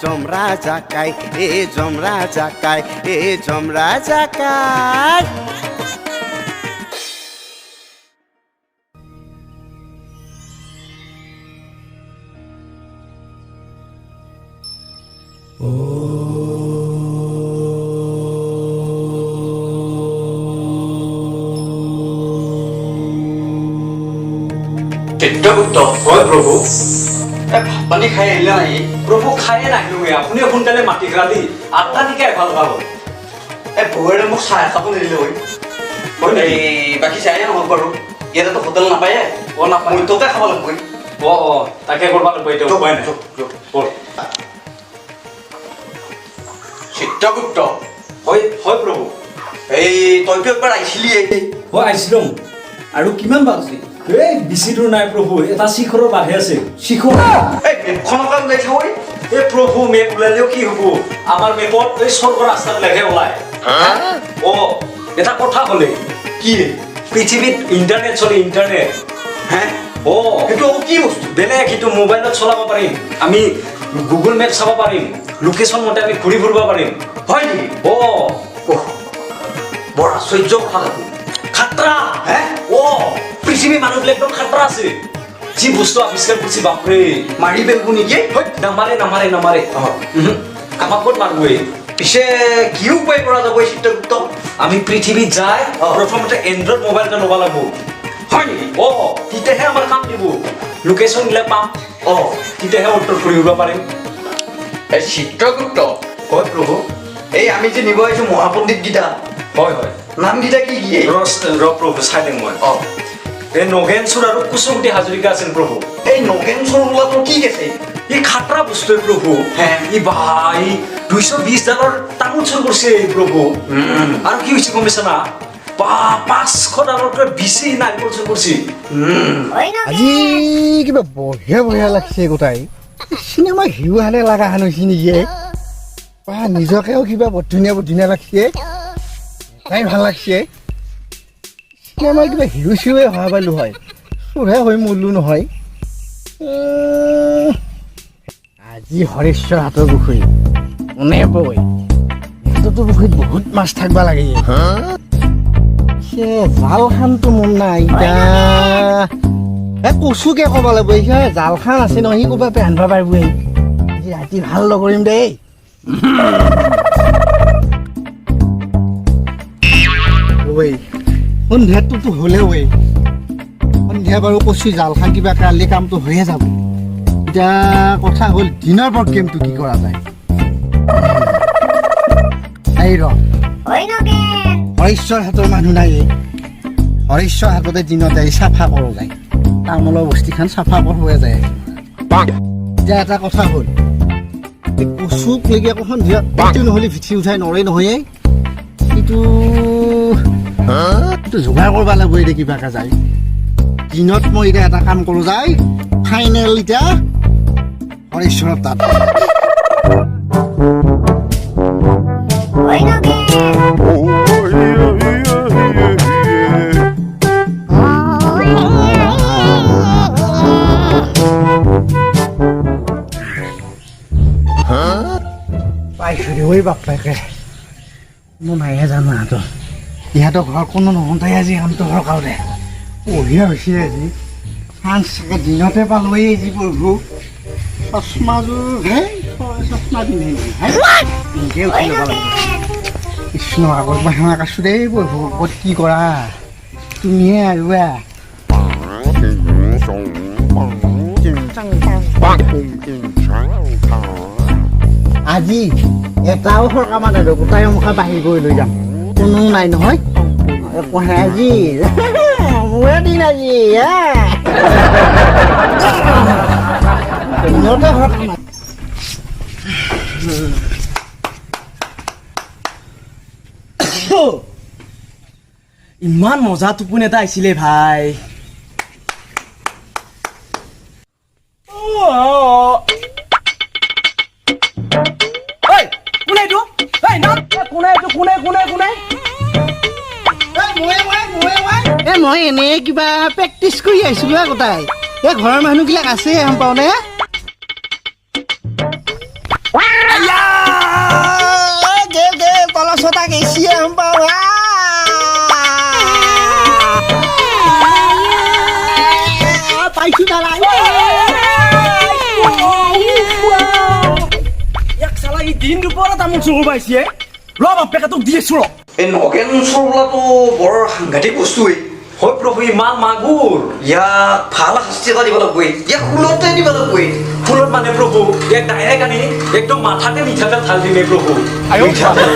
জমৰা জাকাই এ জমৰা জাকাই এ জমৰা জাকাই চিত্ৰগুপ্ত হয় প্ৰভু ভাত পানী খাই আহিলে নাই প্ৰভু খায়ে নাহিলোৱে আপুনি সোনকালে মাটি খেলা দি 8টা দিকে ভাল পাব বৌৰে মোক চাহ খাব নিদিলে এই বাকী চাহে নহওক বাৰু ইয়াতেতো হোটেল নাপায়ে নাপায় তোকে খাব লাগিব তাকে কৰিব লাগিব এতিয়া উপায় নাই চিত্ৰগুপ্ত হয় হয় প্ৰভু এই তইতো একবাৰ আহিছিলি হয় আহিছিলোঁ আৰু কিমান বাজি এই বেছি দূৰ নাই প্ৰভু এটা শিখৰৰ বাঢ়ি আছে শিখৰ এই মেপখনৰ কাম ওলাইছে ঐ এই প্ৰভু মেপ ওলালেও কি হ'ব আমাৰ মেপত এই স্বৰ্গৰ ৰাস্তাবিলাকহে ওলায় এটা কথা হ'লে কি পৃথিৱীত ইণ্টাৰনেট চলে ইণ্টাৰনেট সেইটো কি বস্তু বেলেগ সেইটো মোবাইলত চলাব পাৰিম আমি গুগল মেপ চাব পাৰিম লোকেশ্যন মতে আমি ঘূৰি ফুৰিব পাৰিম হয় নেকি বৰ আশ্চৰ্য কথা খাতৰা পৃথিৱীৰ মানুহবিলাক একদম খাতৰা আছে যি বস্তু আৱিষ্কাৰ কৰিছে বাপৰে মাৰি পেলব নেকি নামাৰে নামাৰে নামাৰে আমাক ক'ত মাৰিবই পিছে কি উপায় কৰা যাব চিত্ৰগুপ্ত আমি পৃথিৱীত যাই প্ৰথমতে এণ্ড্ৰইড মোবাইল এটা ল'ব লাগিব হয় নেকি তেতিয়াহে আমাৰ কাম দিব লোকেশ্যন গিলা পাম তেতিয়াহে উত্তৰ ফুৰিব পাৰিম চিত্ৰগুপ্ত হয় প্ৰভু এই আমি যে নিব আহিছো মহাপণ্ডিত গীতা হয় হয় নামকেইটা কি কি ৰ প্ৰভু চাই দিম মই এই নগেনচুৰ আৰু কুচুমটি হাজৰিকা আছিল প্ৰভু এই নগেনচুৰ বোলাটো কি আছে ই খাতৰা বস্তুৱে প্ৰভু ই ভাই 220 ডালৰ তামোল চুৰ কৰিছে প্ৰভু আৰু কি হৈছে গম পাইছা না 500 ডালৰকৈ বেছি নাৰিকল চুৰ কৰিছে আজি কিবা বঢ়িয়া বঢ়িয়া লাগছে গোটাই চিনেমা হিৰো হানে লগা হান হৈছে নেকি নিজকেও কিবা বৰ ধুনীয়া লাগছে তাই ভাল লাগছে চিনেমা কিবা হিৰো চিৰোৱে হোৱা পালো হয় চোৰহে হৈ মৰিলো নহয় আজি হৰেশ্বৰ হাতৰ পুখুৰী মনে পৰি সিহঁততো পুখুৰীত বহুত মাছ থাকিব লাগে জাল খানটো মন নাই এতিয়া কচুকে ক'ব লাগিব জাল খান আছে নহয় সি ক'ৰবাত ৰান্ধিব পাৰিবই আজি ৰাতি ভাল নকৰিম দেই সন্ধিয়াটোতো হ'লেও সন্ধিয়া বাৰু কচু জাল খান কিবা কালি কামটো হৈয়ে যাব এতিয়া কথা হ'ল দিনৰ প্ৰগ্ৰেমটো কি কৰা যায় এই হৰেশ্বৰ হাতৰ মানুহ নাই হৰেশ্বৰ হাততে দিনতে চাফা কৰোঁ যায় তামোলৰ বস্তিখন চাফা কৰোৱা যায় এতিয়া এটা কথা হ'ল কচুক লেগি আকৌ সন্ধিয়া নহ'লে ভিঠি উঠাই নৰে নহয় এইটো যোগাৰ কৰিব লাগিব এতিয়া কিবাকে যায় দিনত মই এতিয়া এটা কাম কৰোঁ যায় ফাইনেল এতিয়া হৰেশ্বৰৰ তাত পাইছোঁ বাপ্পাকে মই মায়ে জানো ইহঁতৰ ঘৰ কোনো নহওঁতাই আজি কামটো সৰকাওঁতে বঢ়িয়া হৈছে আজি চান্স চাগে দিনতে পালোঁৱেই আজি প্ৰভু চশমাযোৰ চশমা পিন্ধে নিজে উঠি ল'ব লাগিব কৃষ্ণ আগত বাহিৰত আছোঁ দেই প্ৰভু ক'ত কি কৰা তুমিয়ে আৰু আজি এটাও সৰকা মানে গোটাই মুখা বাহিৰ কৰি লৈ যাম কোনো নাই নহয় আজি মোৰে দিন আজি ইমান মজা টোপনি এটা আহিছিলে ভাই মই এনেই কিবা প্ৰেক্টিচ কৰি আহিছিলো গোটাই এই ঘৰৰ মানুহবিলাক আছে গম পাওঁ নে তামোল চুৰ কৰিব আহিছে ৰ বাপেকে তোক দি আছো ৰ এই নগেন চোৰ বোলাটো বৰ সাংঘাতিক বস্তুৱেই হয় প্ৰভু ইমান মাগুৰ ইয়াক ভাল শাস্তি এটা দিব লাগবই ইয়াক ফুলতে দিব লাগবই ফুলত মানে প্ৰভু ইয়াক ডাইৰেক্ট আনি একদম মাথাতে মিঠাতেল ঢাল দিলে প্ৰভু মিঠাতেল?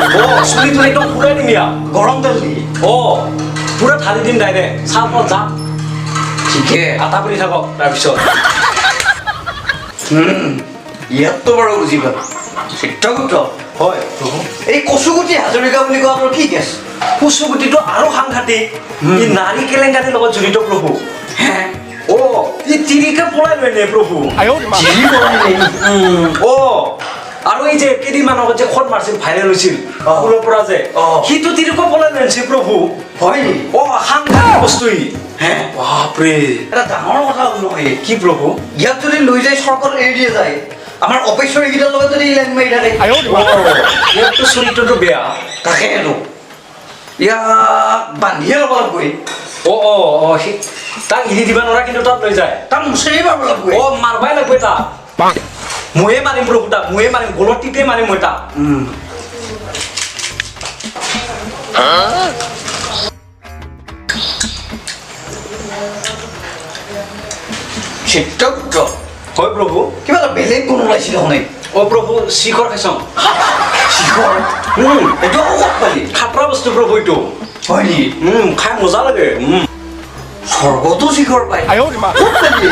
চুলিটো একদম পুৰাই দিম ইয়াক গৰম তেল দি পুৰা ঢালি দিম ডাইৰেক্ট চাহ যাম ঠিকে আটা কৰি থাকক তাৰপিছত ইয়াততো বাৰু বুজি পালো চিত্ৰগুপ্ত হয় প্ৰভু এই কচুগুটি হাজৰিকা বুলি কোৱাটো কি কেছ কুচুগুটিটো আৰু সাংঘাতিক ই নাৰী কেলেংকাৰীৰ লগত জড়িত প্ৰভু হে ই তিৰিকে পলাই লৈ নে প্ৰভু চিৰি বনাই নেকি? আৰু এই যে কেইদিনমান আগত যে খত মাৰছিল ভাইৰেল হৈছিল ফুলৰ পৰা যে সিটো তিৰিকো পলাই লৈ আনিছে প্ৰভু হয় নেকি সাংঘাতিক বস্তু ই হে বাপৰে এটা ডাঙৰ কথা নহয় কি প্ৰভু ইয়াক যদি লৈ যায় চৰকাৰ এৰি দিয়া যায় আমাৰ অপেশ্বৰীকেইটাৰ লগত যদি লাইন মাৰি থাকে ইয়াৰতো চৰিত্ৰটো বেয়া তাকেতো ইয়াক বান্ধিয়ে ল'ব লাগবই তাক এৰি দিবা নোৱাৰা কিন্তু তাত লৈ যায় তাক মুচৰি মাৰিব লাগবই মাৰবাই লাগব তাক ময়ে মাৰিম প্ৰভু তাক ময়ে মাৰিম গলত টিপে মাৰিম মই তাক চিত্ৰগুপ্ত হয় প্ৰভু কিবা এটা বেলেগ গুণ ওলাইছিল শুনে প্ৰভু শিখৰ খাইছং শিখৰ এইটো আকৌ ক'ত পালি খাতৰা বস্তু প্ৰভু এইটো হয় নেকি খাই মজা লাগে স্বৰ্গতো শিখৰ পায় ক'ত পালি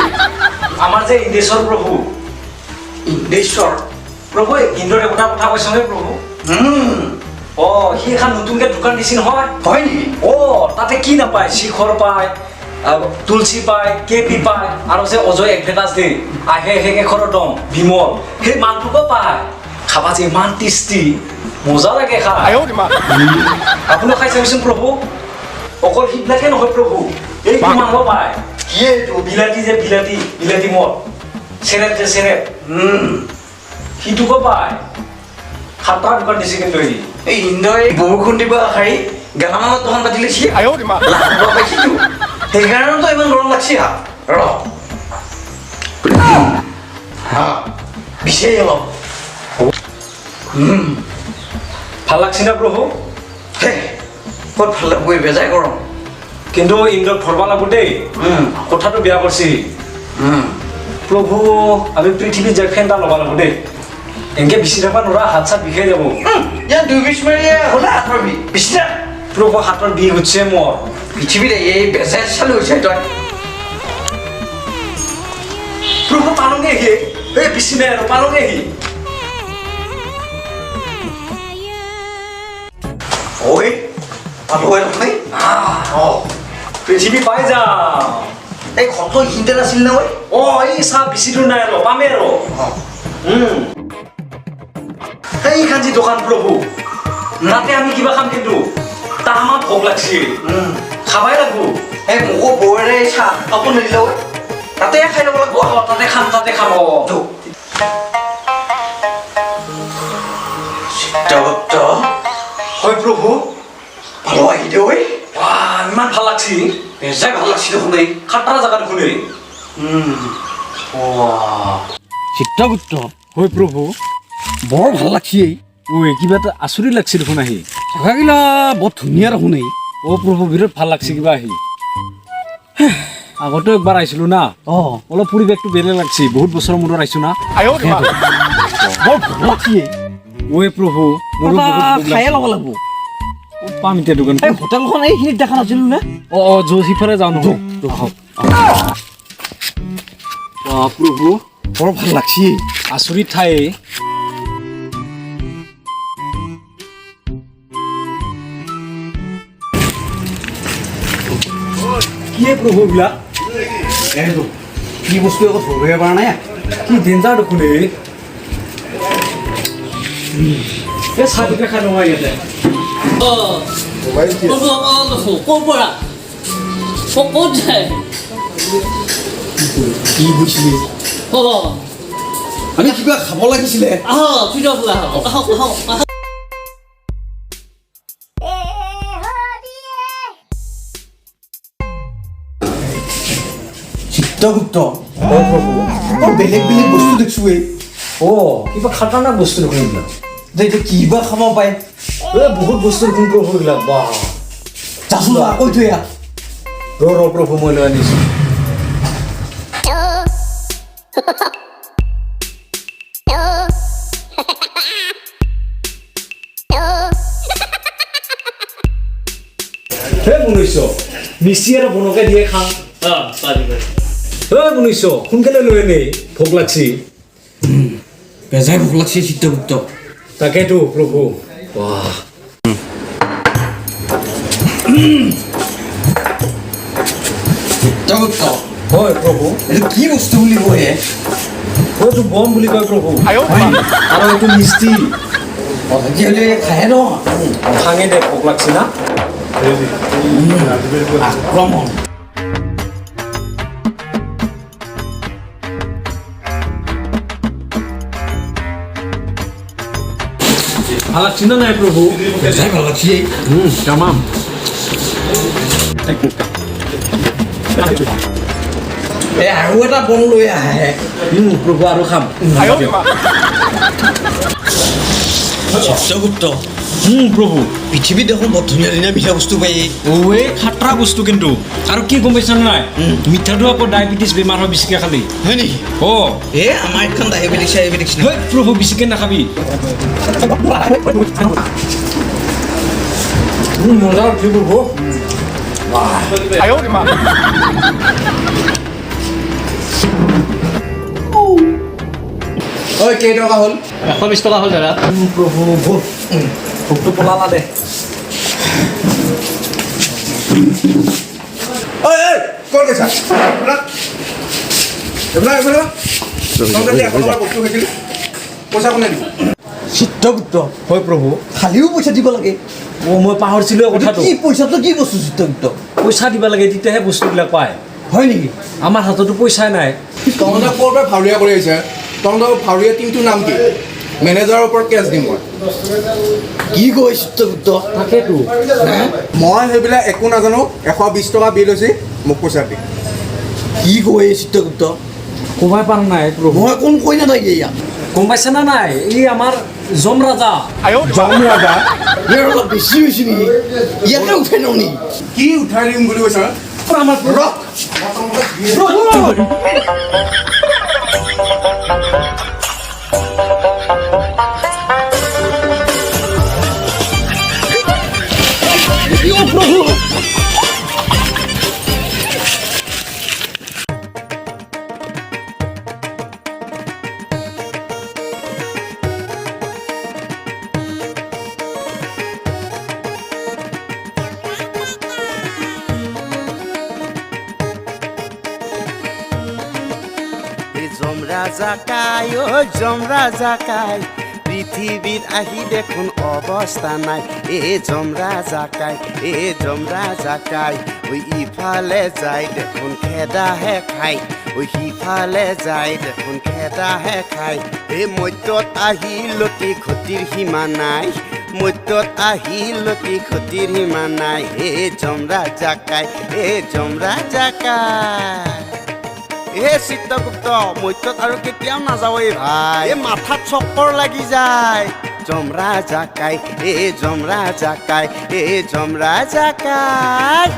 আমাৰ যে ইন্দ্ৰেশ্বৰ প্ৰভু ইন্দ্ৰেশ্বৰ প্ৰভু ইন্দ্ৰ দেৱতাৰ কথা কৈছনে প্ৰভু সি এখন নতুনকে দোকান দিছে নহয় হয় নেকি তাতে কি নাপায় শিখৰ পায় তুলসী পায় কেপি পায় আৰু যে অজয় এডভাৰটাইজ দিয়ে আহে শেষৰ দম বিমল সেই মালটোকো পায় খাবা যে ইমান টেষ্টি মজা লাগে খাই আপুনিও খাই চাবিচোন প্ৰভু অকল সেইবিলাকে নহয় প্ৰভু এই মাংস পায় কি এইটো বিলাতী যে বিলাতী মদ চেৰেপ যে চেৰেপ সিটোকো পায় সাতটা দোকান দিছে কিন্তু এই ইন্দ্ৰই বৰষুণ দিব আশাৰী গেলামালত দোকান পাতি লৈছে লাভ পাইছিলো সেইকাৰণেতো ইমান গৰম লাগছে বিচাৰি অলপ ভাল লাগছে না প্ৰভু হে ক'ত ভাল লাগবই বেজাই গৰম কিন্তু ইন্দ্ৰক ধৰবা লাগব দেই কথাটো বেয়া কৰিছে প্ৰভু আমি পৃথিৱীত যাই ফেন এটা ল'বা লাগব দেই এনেকে বিচি থাকবা নোৱাৰা হাত চাত বিষাই যাব ইয়াত দুই বিছ মাৰিয়ে হ'লে হাতৰ বিষ বিচিনা প্ৰভু হাতৰ বিষ উঠছে মোৰ পৃথিৱীত এই বেজাই চালু হৈছে তই প্ৰভু পালঙে আহি এই বিচি নাই আৰু পালঙে আহি ঐ পালো নাই পৃথিৱী পাই যাম এই খত এইখিনিতে নাছিল নে ঐ এই চাহ বিচিটো নাই আৰু পামেই আৰু এইখান যি দোকান প্ৰভু তাতে আমি কিবা খাম কিন্তু তাৰ আমাৰ ভোক লাগছে খাবাই লাগব এই মোকো বৌৰে চাহ খাব নিদিলে ঐ তাতে খাই ল'ব লাগিব তাতে খাম চিত্ৰগুপ্ত হয় প্ৰভু ভালো আহি দে ঐ ইমান ভাল লাগছি বেজাই ভাল লাগছিল শুনে খাটৰা জাগা দেখোন চিত্ৰগুপ্ত হয় প্ৰভু বৰ ভাল লাগছি কিবা এটা আচৰিত লাগছে দেখোন আহি জাগাগিলা বৰ ধুনীয়া দেখোন প্ৰভু বিৰাট ভাল লাগছে কিবা আহি আগতে একবাৰ আহিছিলো না অলপ পৰিৱেশটো বেলেগ লাগছে বহুত বছৰৰ মূৰত আহিছো না বৰ ভাল লাগছে প্ৰভু মোৰো খায়ে ল'ব লাগিব পাম এতিয়া দোকান হোটেলখন এইখিনিত দেখা নাছিলো নে সিফালে যাওঁ নহয় প্ৰভু বৰ ভাল লাগছে আচৰিত ঠাই কি প্ৰভু বিলাক কি বস্তু আকৌ ধৰিব পৰা নাই কি ডেঞ্জাৰ দেখোন এই চাহটোকে খাই নহয় ইয়াতে কি বুজিলি আমি কিবা খাব লাগিছিলে চিত্ৰগুপ্ত বেলেগ বেলেগ বস্তু দেখিছো কিবা খাটাৰনাক বস্তু দেখোন এইবিলাক যে এতিয়া কিবা খাব পায় বহুত বস্তু দেখোন প্ৰভু এইবিলাক বাহ যাচোন যা কৈ থৈ আহ ৰ প্ৰভু মই লৈ আনিছোঁ হে মনুষ্য মিষ্টি আৰু বনকে দিয়ে খাওঁ হে মনুষ্য সোনকালে লৈ আনি ভোক লাগছি বেজাই ভোক লাগছে চিত্ৰগুপ্ত তাকেতো প্ৰভু বাহ চিত্ৰগুপ্ত হয় প্ৰভু এইটো কি বস্তু বুলি কয় এইটো বম বুলি কয় প্ৰভু আৰু এইটো মিষ্টি তেতিয়াহ'লে খায়ে ন খাঙে দে ভোক লাগছি না আক্ৰমণ ভাল লাগছি না নাই প্ৰভু বেজাই ভাল লাগছে তামাম এই আৰু এটা বন লৈ আহে প্ৰভু আৰু খাম চিত্ৰগুপ্ত প্ৰভু পৃথিৱীত দেখোন বৰ ধুনীয়া ধুনীয়া মিঠা বস্তু পায় ঐ খাটৰা বস্তু কিন্তু আৰু কি গম পাইছা নাই মিঠাটো আকৌ ডায়েবেটিছ বেমাৰ হয় বেছিকৈ খালি হয় নেকি অ' এই আমাৰ এখন ডায়েবেটিছ ঐ প্ৰভু বেছিকৈ নাখাবি মজা উঠি প্ৰভু ঐ কেইটকা হ'ল 120 টকা হ'ল দাদা প্ৰভু ভোকটো পলালা দে ঐ ক'ত গৈছা বস্তু খাইছিলো পইচা কোনে দিব চিত্ৰগুপ্ত হয় প্ৰভু খালিও পইচা দিব লাগে অ' মই পাহৰিছিলোঁ কথাটো কি পইচাটো কি বস্তু চিত্ৰগুপ্ত পইচা দিব লাগে তেতিয়াহে বস্তুবিলাক পায় হয় নেকি আমাৰ হাততো পইচাই নাই তহঁতে ক'ৰ পৰা ভাৱৰীয়া কৰি আহিছে তহঁতৰ ভাৱৰীয়া টিমটোৰ নাম কি মেনেজাৰৰ ওপৰত কেছ দিম মই কি কয় চিত্ৰগুপ্ত তাকেতো মই সেইবিলাক একো নাজানো 120 টকা বিল হৈছে মোক পইচা দি কি কয় চিত্ৰগুপ্ত কমাই পৰা নাই প্ৰভু মই কোন কৈ নাথাকে ইয়াক গম পাইছে না নাই ই আমাৰ যম ৰাজা জম ৰাজা ইয়াৰ অলপ বেছি হৈছে নেকি ইয়াকে উঠাই লওঁ নেকি কি উঠাই দিম বুলি কৈছা আমাৰ ৰখ জমৰা জাকাই অ' জমৰা জাকাই পৃথিৱীত আহি দেখোন অৱস্থা নাই জমৰা জাকাই জমৰা জাকাই ঐ ইফালে যায় দেখোন খেদাহে খাই ঐ সিফালে যায় দেখোন খেদাহে খাই মধ্যত আহি লতি ঘটিৰ সীমা নাই মধ্যত আহি লতি ঘটিৰ সীমা নাই জমৰা জাকাই জমৰা জাকাই চিত্ৰগুপ্ত মধ্যত আৰু কেতিয়াও নাযাব ভাই মাথাত চক্কৰ লাগি যায় জমৰা জাকাই জমৰা জাকাই জমৰা জাকাই